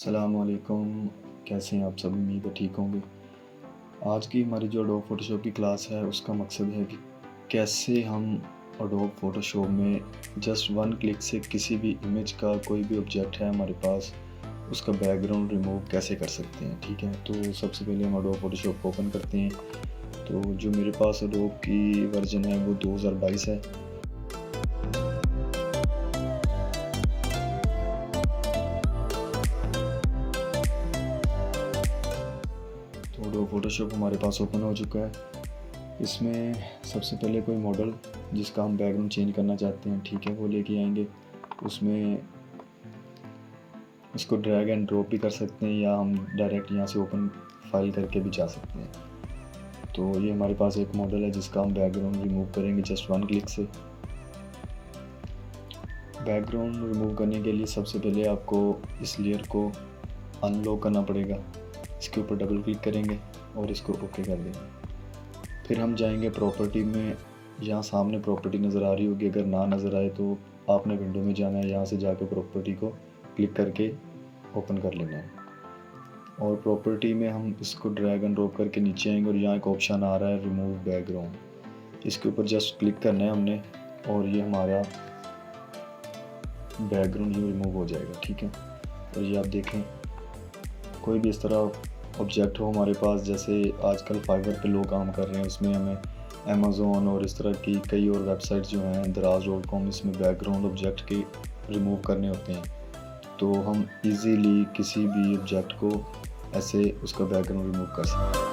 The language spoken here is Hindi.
अस्सलाम-ओ-अलैकुम। कैसे हैं आप सब? उम्मीद है ठीक होंगे। आज की हमारी जो एडोब फ़ोटोशॉप की क्लास है उसका मकसद है कि कैसे हम एडोब फ़ोटोशॉप में जस्ट वन क्लिक से किसी भी इमेज का कोई भी ऑब्जेक्ट है हमारे पास उसका बैकग्राउंड रिमूव कैसे कर सकते हैं। ठीक है, तो सबसे पहले हम एडोब फ़ोटोशॉप को ओपन करते हैं। तो जो मेरे पास एडोब की वर्जन है वो 2022 है। तो एडोब फ़ोटोशॉप हमारे पास ओपन हो चुका है। इसमें सबसे पहले कोई मॉडल जिसका हम बैकग्राउंड चेंज करना चाहते हैं, ठीक है, वो लेके आएंगे। उसमें इसको ड्रैग एंड ड्रॉप भी कर सकते हैं या हम डायरेक्ट यहाँ से ओपन फाइल करके भी जा सकते हैं। तो ये हमारे पास एक मॉडल है जिसका हम बैकग्राउंड रिमूव करेंगे जस्ट वन क्लिक से। बैकग्राउंड रिमूव करने के लिए सबसे पहले आपको इस लेयर को अनलॉक करना पड़ेगा। इसके ऊपर डबल क्लिक करेंगे और इसको ओके कर देंगे। फिर हम जाएंगे प्रॉपर्टी में। यहाँ सामने प्रॉपर्टी नज़र आ रही होगी, अगर ना नज़र आए तो आपने विंडो में जाना है, यहाँ से जाकर प्रॉपर्टी को क्लिक करके ओपन कर लेना है। और प्रॉपर्टी में हम इसको ड्रैग एंड ड्रॉप करके नीचे आएंगे और यहाँ एक ऑप्शन आ रहा है रिमूव बैकग्राउंड। इसके ऊपर जस्ट क्लिक करना है हमने और ये हमारा बैकग्राउंड ये रिमूव हो जाएगा। ठीक है, और ये आप देखें कोई भी इस तरह ऑब्जेक्ट हो हमारे पास, जैसे आजकल फाइवर पे लोग काम कर रहे हैं, उसमें हमें अमेज़ोन और इस तरह की कई और वेबसाइट्स जो हैं दराज.com, इसमें बैकग्राउंड ऑब्जेक्ट के रिमूव करने होते हैं। तो हम इजीली किसी भी ऑब्जेक्ट को ऐसे उसका बैकग्राउंड रिमूव कर सकते हैं।